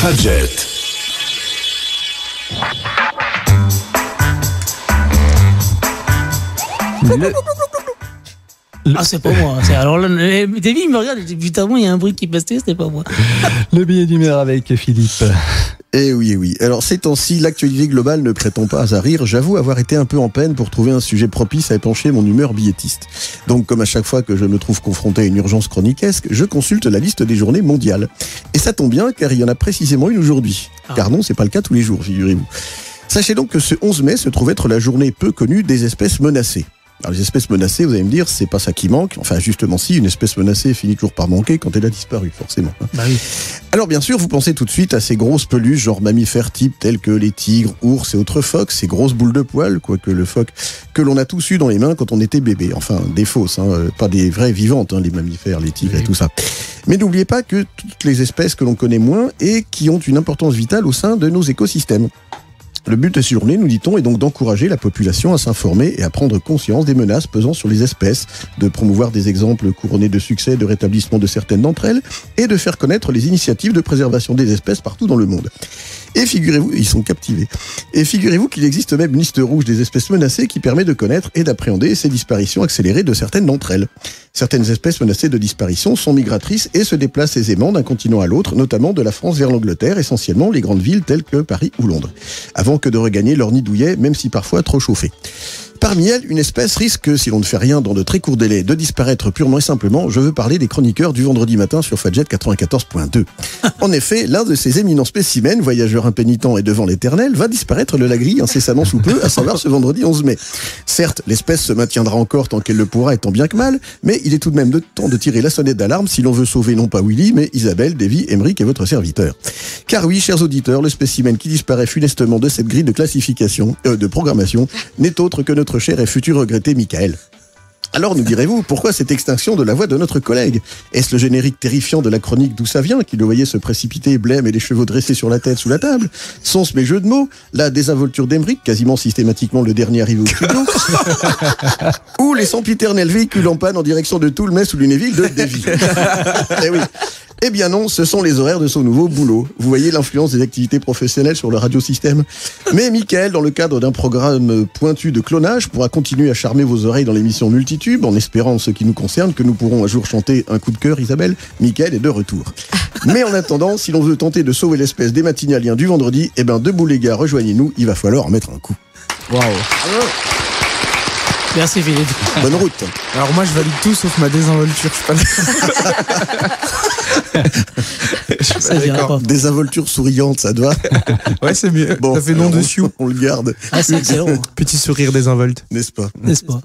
Fadjet. Ah, c'est pas moi. Alors là, David me regarde et dit putain, moi, il y a un bruit qui passe, c'était pas moi. Le billet d'humeur avec Philippe. Eh oui, eh oui. Alors ces temps-ci, l'actualité globale ne prétend pas à rire. J'avoue avoir été un peu en peine pour trouver un sujet propice à épancher mon humeur billettiste. Donc comme à chaque fois que je me trouve confronté à une urgence chroniquesque, je consulte la liste des journées mondiales. Et ça tombe bien car il y en a précisément une aujourd'hui. Car non, c'est pas le cas tous les jours, figurez-vous. Sachez donc que ce 11 mai se trouve être la journée peu connue des espèces menacées. Alors les espèces menacées, vous allez me dire, c'est pas ça qui manque. Enfin, justement, si, une espèce menacée finit toujours par manquer quand elle a disparu, forcément. Bah oui. Alors bien sûr, vous pensez tout de suite à ces grosses peluches, genre mammifères types tels que les tigres, ours et autres phoques, ces grosses boules de poils, quoique le phoque que l'on a tous eu dans les mains quand on était bébé. Enfin, des fausses, pas des vraies vivantes, les mammifères, les tigres et tout ça. Mais n'oubliez pas que toutes les espèces que l'on connaît moins et qui ont une importance vitale au sein de nos écosystèmes. Le but de cette journée, nous dit-on, est donc d'encourager la population à s'informer et à prendre conscience des menaces pesant sur les espèces, de promouvoir des exemples couronnés de succès de rétablissement de certaines d'entre elles, et de faire connaître les initiatives de préservation des espèces partout dans le monde. Et figurez-vous, ils sont captivés. Et figurez-vous qu'il existe même une liste rouge des espèces menacées qui permet de connaître et d'appréhender ces disparitions accélérées de certaines d'entre elles. Certaines espèces menacées de disparition sont migratrices et se déplacent aisément d'un continent à l'autre, notamment de la France vers l'Angleterre, essentiellement les grandes villes telles que Paris ou Londres, avant que de regagner leur nid douillet, même si parfois trop chauffé. Parmi elles, une espèce risque, si l'on ne fait rien dans de très courts délais, de disparaître purement et simplement. Je veux parler des chroniqueurs du vendredi matin sur Fadjet 94.2. En effet, l'un de ces éminents spécimens, voyageur impénitent et devant l'éternel, va disparaître de la grille incessamment sous peu, à savoir ce vendredi 11 mai. Certes, l'espèce se maintiendra encore tant qu'elle le pourra et tant bien que mal, mais il est tout de même de temps de tirer la sonnette d'alarme si l'on veut sauver non pas Willy, mais Isabelle, Davy, Emeric et votre serviteur. Car oui, chers auditeurs, le spécimen qui disparaît funestement de cette grille de classification, de programmation, n'est autre que notre cher et futur regretté Michael. Alors nous direz-vous, pourquoi cette extinction de la voix de notre collègue? Est-ce le générique terrifiant de la chronique d'où ça vient, qui le voyait se précipiter, blême et les cheveux dressés sur la tête sous la table? Sont-ce mes jeux de mots? La désinvolture d'Emeric, quasiment systématiquement le dernier arrivé au studio? Ou les sempiternels véhicules en panne en direction de Toul, Metz ou Lunéville de Davy? Eh oui. Eh bien non, ce sont les horaires de son nouveau boulot. Vous voyez l'influence des activités professionnelles sur le radiosystème. Mais Michael, dans le cadre d'un programme pointu de clonage, pourra continuer à charmer vos oreilles dans l'émission Multitube, en espérant, en ce qui nous concerne, que nous pourrons un jour chanter un coup de cœur, Isabelle. Michael est de retour. Mais en attendant, si l'on veut tenter de sauver l'espèce des matinaliens du vendredi, eh ben debout les gars, rejoignez-nous, il va falloir en mettre un coup. Waouh. Merci Philippe. Bonne route. Alors moi je valide tout sauf ma désinvolture, je suis pas Ça vient d'accord. pas. Désinvolture souriante, ça te va? Ouais c'est mieux, Bon, ça fait nom alors, de sioux. on le garde, Ah, c'est excellent, Petit sourire désinvolte. n'est-ce pas? n'est-ce pas?